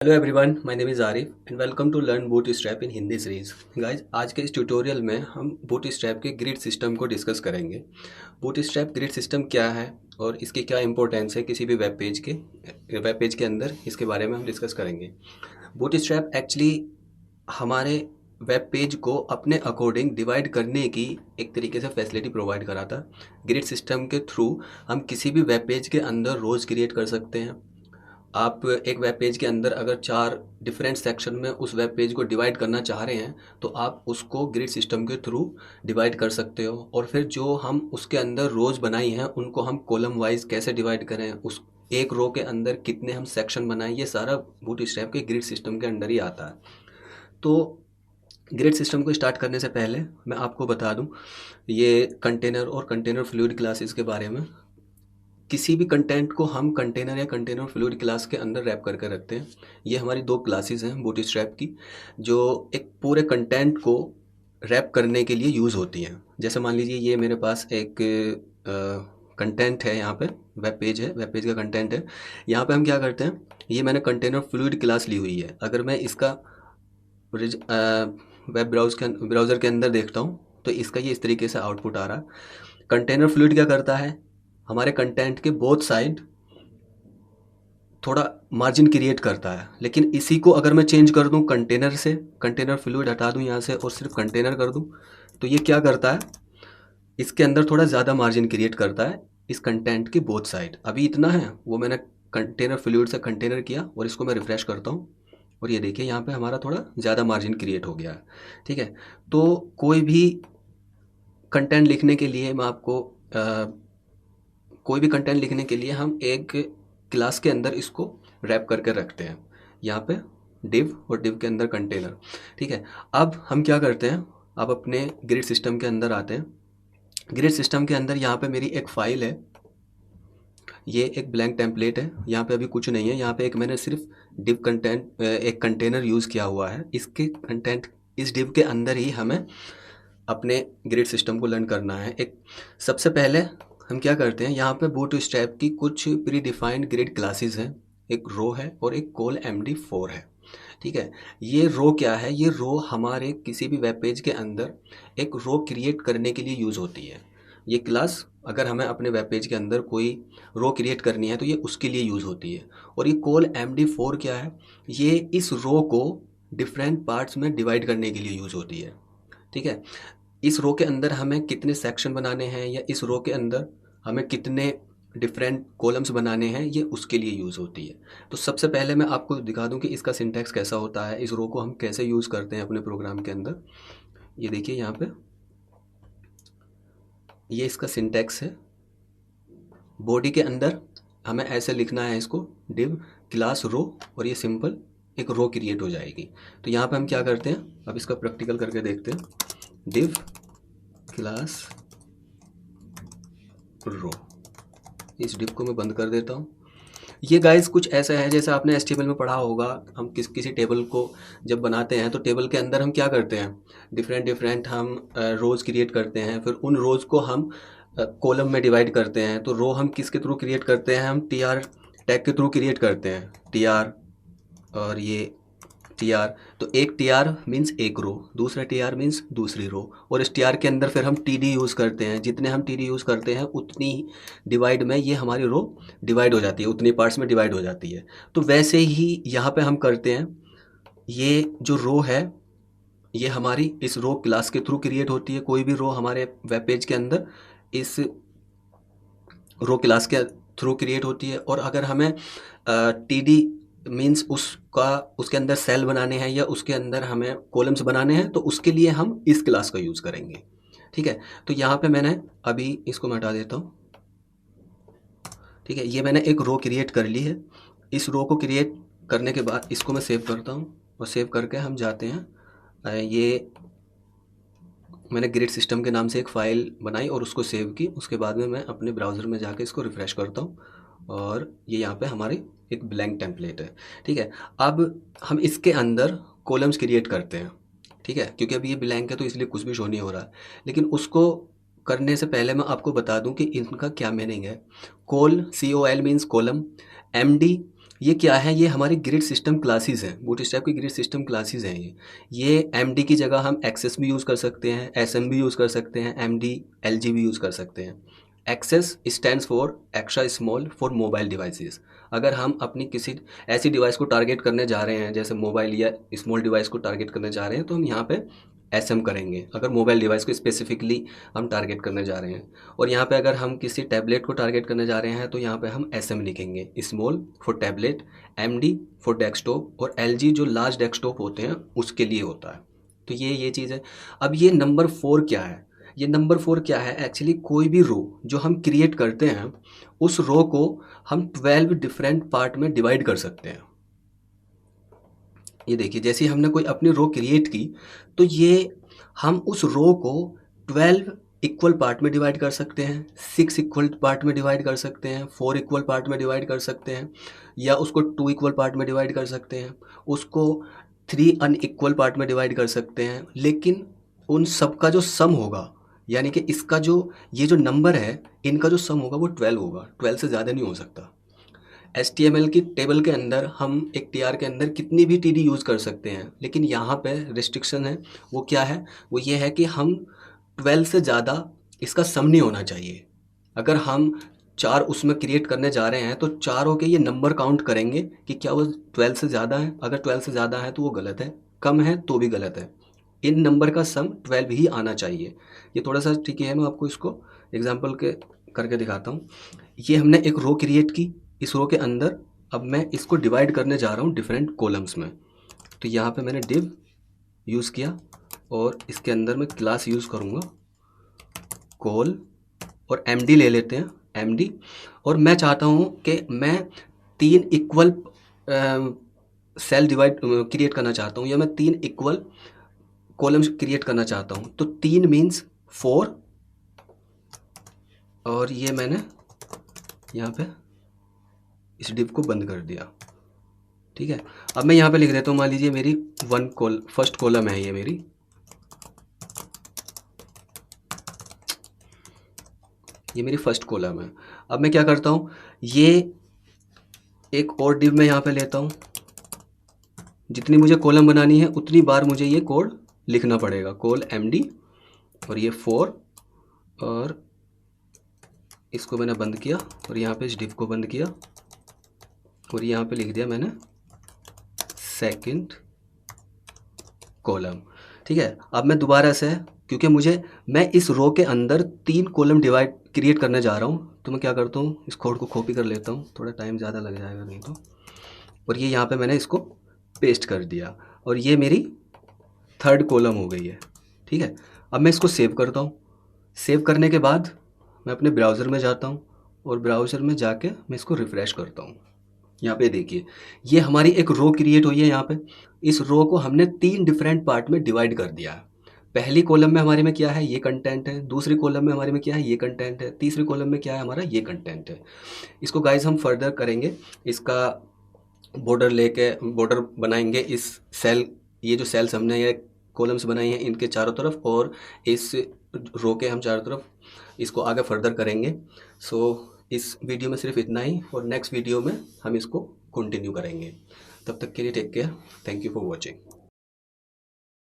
Hello everyone, my name is Arif and welcome to learn Bootstrap in Hindi series. Guys, आज के इस tutorial में हम बूटस्ट्रैप के ग्रिड सिस्टम को डिस्कस करेंगे। बूटस्ट्रैप ग्रिड सिस्टम क्या है और इसकी क्या इंपॉर्टेंस है किसी भी वेब पेज के अंदर, इसके बारे में हम डिस्कस करेंगे। बूटस्ट्रैप एक्चुअली हमारे वेब पेज को अपने अकॉर्डिंग डिवाइड करने की एक तरीके से फैसिलिटी प्रोवाइड कराता। ग्रिड सिस्टम के थ्रू हम किसी भी वेब पेज के अंदर रोज़ क्रिएट कर सकते हैं। आप एक वेब पेज के अंदर अगर 4 डिफरेंट सेक्शन में उस वेब पेज को डिवाइड करना चाह रहे हैं तो आप उसको ग्रिड सिस्टम के थ्रू डिवाइड कर सकते हो। और फिर जो हम उसके अंदर रोज़ बनाई हैं उनको हम कॉलम वाइज कैसे डिवाइड करें, उस एक रो के अंदर कितने हम सेक्शन बनाएं, ये सारा बूटस्ट्रैप के ग्रिड सिस्टम के अंडर ही आता है। तो ग्रिड सिस्टम को स्टार्ट करने से पहले मैं आपको बता दूं ये कंटेनर और कंटेनर फ्लूइड क्लासेस के बारे में। किसी भी कंटेंट को हम कंटेनर या कंटेनर फ्लूइड क्लास के अंदर रैप करके रखते हैं। ये हमारी 2 क्लासेस हैं बूटस्ट्रैप की, जो एक पूरे कंटेंट को रैप करने के लिए यूज़ होती हैं। जैसे मान लीजिए ये मेरे पास एक कंटेंट है, यहाँ पे वेब पेज है, वेब पेज का कंटेंट है। यहाँ पे हम क्या करते हैं, ये मैंने कंटेनर फ्लूइड क्लास ली हुई है। अगर मैं इसका वेब ब्राउज़र के अंदर देखता हूँ तो इसका ये इस तरीके से आउटपुट आ रहा। कंटेनर फ्लूइड क्या करता है, हमारे कंटेंट के बोथ साइड थोड़ा मार्जिन क्रिएट करता है। लेकिन इसी को अगर मैं चेंज कर दूं कंटेनर से, कंटेनर फ्लूइड हटा दूं यहाँ से और सिर्फ कंटेनर कर दूं, तो ये क्या करता है, इसके अंदर थोड़ा ज़्यादा मार्जिन क्रिएट करता है इस कंटेंट की बोथ साइड। अभी इतना है, वो मैंने कंटेनर फ्लूइड से कंटेनर किया और इसको मैं रिफ़्रेश करता हूँ और ये देखिए यहाँ पे हमारा थोड़ा ज़्यादा मार्जिन क्रिएट हो गया है। ठीक है, तो कोई भी कंटेंट लिखने के लिए मैं आपको कोई भी कंटेंट लिखने के लिए हम एक क्लास के अंदर इसको रैप करके रखते हैं, यहाँ पे डिव और डिव के अंदर कंटेनर। ठीक है, अब हम क्या करते हैं, अब अपने ग्रिड सिस्टम के अंदर आते हैं। ग्रिड सिस्टम के अंदर यहाँ पे मेरी एक फ़ाइल है, ये एक ब्लैंक टेम्पलेट है, यहाँ पे अभी कुछ नहीं है। यहाँ पे एक मैंने सिर्फ डिव कंटेंट एक कंटेनर यूज़ किया हुआ है। इसके कंटेंट इस डिव के अंदर ही हमें अपने ग्रिड सिस्टम को लर्न करना है। एक सबसे पहले हम क्या करते हैं, यहाँ पे बूटस्ट्रैप की कुछ प्री डिफाइंड ग्रिड क्लासेस हैं, एक रो है और एक कॉल MD4 है। ठीक है, ये रो क्या है, ये रो हमारे किसी भी वेब पेज के अंदर एक रो क्रिएट करने के लिए यूज़ होती है। ये क्लास अगर हमें अपने वेब पेज के अंदर कोई रो क्रिएट करनी है तो ये उसके लिए यूज़ होती है। और ये कॉल MD4 क्या है, ये इस रो को डिफरेंट पार्ट्स में डिवाइड करने के लिए यूज़ होती है। ठीक है, इस रो के अंदर हमें कितने सेक्शन बनाने हैं या इस रो के अंदर हमें कितने डिफरेंट कॉलम्स बनाने हैं, ये उसके लिए यूज़ होती है। तो सबसे पहले मैं आपको दिखा दूं कि इसका सिंटैक्स कैसा होता है, इस रो को हम कैसे यूज़ करते हैं अपने प्रोग्राम के अंदर। ये देखिए यहाँ पे ये इसका सिंटैक्स है। बॉडी के अंदर हमें ऐसे लिखना है इसको, डिव क्लास रो, और ये सिंपल एक रो क्रिएट हो जाएगी। तो यहाँ पे हम क्या करते हैं, अब इसका प्रैक्टिकल करके देखते हैं। डिव क्लास रो, इस डिव को मैं बंद कर देता हूँ। ये गाइस कुछ ऐसा है जैसे आपने HTML में पढ़ा होगा, हम किसी टेबल को जब बनाते हैं तो टेबल के अंदर हम क्या करते हैं, डिफरेंट हम रोज़ क्रिएट करते हैं, फिर उन रोज़ को हम कॉलम में डिवाइड करते हैं। तो रो हम किसके थ्रू क्रिएट करते हैं, हम TR टैग के थ्रू क्रिएट करते हैं, TR और ये TR। तो एक TR मीन्स एक रो, दूसरा TR मीन्स दूसरी रो, और इस TR के अंदर फिर हम TD यूज़ करते हैं। जितने हम TD यूज़ करते हैं उतनी डिवाइड में ये हमारी रो डिवाइड हो जाती है, उतनी पार्ट्स में डिवाइड हो जाती है। तो वैसे ही यहाँ पे हम करते हैं, ये जो रो है ये हमारी इस रो क्लास के थ्रू क्रिएट होती है। कोई भी रो हमारे वेब पेज के अंदर इस रो क्लास के थ्रू क्रिएट होती है। और अगर हमें TD मीन्स उसके अंदर सेल बनाने हैं या उसके अंदर हमें कॉलम्स बनाने हैं, तो उसके लिए हम इस क्लास का यूज़ करेंगे। ठीक है, तो यहाँ पे मैंने अभी इसको मैं हटा देता हूँ। ठीक है, ये मैंने एक रो क्रिएट कर ली है। इस रो को क्रिएट करने के बाद इसको मैं सेव करता हूँ और सेव करके हम जाते हैं, ये मैंने ग्रिड सिस्टम के नाम से एक फ़ाइल बनाई और उसको सेव की। उसके बाद में मैं अपने ब्राउज़र में जाके इसको रिफ़्रेश करता हूँ और ये यहाँ पे हमारी एक ब्लैंक टेम्पलेट है। ठीक है, अब हम इसके अंदर कॉलम्स क्रिएट करते हैं। ठीक है, क्योंकि अभी ये ब्लैंक है तो इसलिए कुछ भी शो नहीं हो रहा है। लेकिन उसको करने से पहले मैं आपको बता दूं कि इनका क्या मीनिंग है। COL मीन्स कॉलम, MD ये क्या है, ये हमारी ग्रिड सिस्टम क्लासेस हैं, बूटस्ट्रैप की ग्रिड सिस्टम क्लासेस हैं ये एमडी की जगह हम एक्सेस भी यूज़ कर सकते हैं, एसएम भी यूज़ कर सकते हैं, एमडी एलजी भी यूज़ कर सकते हैं। XS stands for extra small for mobile devices. अगर हम अपनी किसी ऐसी डिवाइस को टारगेट करने जा रहे हैं, जैसे मोबाइल या स्मॉल डिवाइस को टारगेट करने जा रहे हैं, तो हम यहाँ पे एसएम करेंगे, अगर मोबाइल डिवाइस को स्पेसिफिकली हम टारगेट करने जा रहे हैं। और यहाँ पे अगर हम किसी टैबलेट को टारगेट करने जा रहे हैं तो यहाँ पे हम एसएम लिखेंगे, small for tablet, MD for desktop, और एलजी जो लार्ज डेस्कटॉप होते हैं उसके लिए होता है। तो ये चीज़ है। अब ये नंबर 4 क्या है, ये नंबर 4 क्या है, एक्चुअली कोई भी रो जो हम क्रिएट करते हैं उस रो को हम 12 डिफरेंट पार्ट में डिवाइड कर सकते हैं। ये देखिए, जैसे हमने कोई अपनी रो क्रिएट की तो ये हम उस रो को 12 इक्वल पार्ट में डिवाइड कर सकते हैं, 6 इक्वल पार्ट में डिवाइड कर सकते हैं, 4 इक्वल पार्ट में डिवाइड कर सकते हैं, या उसको 2 इक्वल पार्ट में डिवाइड कर सकते हैं, उसको 3 अनइक्वल पार्ट में डिवाइड कर सकते हैं। लेकिन उन सब का जो सम होगा, यानी कि इसका जो ये जो नंबर है इनका जो सम होगा वो 12 होगा, 12 से ज़्यादा नहीं हो सकता। HTML की टेबल के अंदर हम एक TR के अंदर कितनी भी TD यूज़ कर सकते हैं, लेकिन यहाँ पे रिस्ट्रिक्शन है। वो क्या है, वो ये है कि हम 12 से ज़्यादा इसका सम नहीं होना चाहिए। अगर हम 4 उसमें क्रिएट करने जा रहे हैं तो चारों के ये नंबर काउंट करेंगे कि क्या वो 12 से ज़्यादा है। अगर 12 से ज़्यादा है तो वो गलत है, कम है तो भी गलत है। इन नंबर का सम 12 ही आना चाहिए। ये थोड़ा सा ठीक है, मैं आपको इसको एग्जाम्पल के करके दिखाता हूँ। ये हमने एक रो क्रिएट की, इस रो के अंदर अब मैं इसको डिवाइड करने जा रहा हूँ डिफरेंट कॉलम्स में। तो यहाँ पे मैंने डिव यूज़ किया और इसके अंदर मैं क्लास यूज़ करूँगा कॉल, और एमडी ले लेते हैं, एमडी। और मैं चाहता हूँ कि मैं 3 इक्वल सेल डिवाइड क्रिएट करना चाहता हूँ, या मैं 3 इक्वल कॉलम्स क्रिएट करना चाहता हूँ। तो 3 मीन्स 4, और ये मैंने यहाँ पे इस डिव को बंद कर दिया। ठीक है, अब मैं यहाँ पे लिख देता हूँ, मान लीजिए मेरी फर्स्ट कॉलम है, ये मेरी फर्स्ट कॉलम है। अब मैं क्या करता हूँ, ये एक और डिव मैं यहाँ पे लेता हूँ, जितनी मुझे कॉलम बनानी है उतनी बार मुझे ये कोड लिखना पड़ेगा, कॉल एमडी, और ये 4, और इसको मैंने बंद किया, और यहाँ पे इस डिव को बंद किया, और यहाँ पे लिख दिया मैंने सेकंड कॉलम। ठीक है, अब मैं दोबारा से, क्योंकि मैं इस रो के अंदर 3 कॉलम डिवाइड क्रिएट करने जा रहा हूँ, तो मैं क्या करता हूँ, इस कोड को कॉपी कर लेता हूँ, थोड़ा टाइम ज़्यादा लग जाएगा नहीं तो। और ये यहाँ पे मैंने इसको पेस्ट कर दिया, और ये मेरी थर्ड कॉलम हो गई है। ठीक है, अब मैं इसको सेव करता हूँ। सेव करने के बाद मैं अपने ब्राउज़र में जाता हूँ, और ब्राउज़र में जाके मैं इसको रिफ़्रेश करता हूँ। यहाँ पे देखिए, ये हमारी एक रो क्रिएट हुई है। यहाँ पे इस रो को हमने 3 डिफरेंट पार्ट में डिवाइड कर दिया है। पहली कॉलम में हमारे में क्या है, ये कंटेंट है। दूसरी कॉलम में हमारे में क्या है, ये कंटेंट है। तीसरी कॉलम में क्या है, हमारा ये कंटेंट है। इसको गाइस हम फर्दर करेंगे, इसका बॉर्डर बनाएंगे इस सेल, ये जो सेल्स हमने ये कॉलम्स बनाई हैं इनके चारों तरफ, और इस रो के हम चारों तरफ इसको आगे फर्दर करेंगे। सो इस वीडियो में सिर्फ इतना ही, और नेक्स्ट वीडियो में हम इसको कंटिन्यू करेंगे। तब तक के लिए take care, thank you for watching.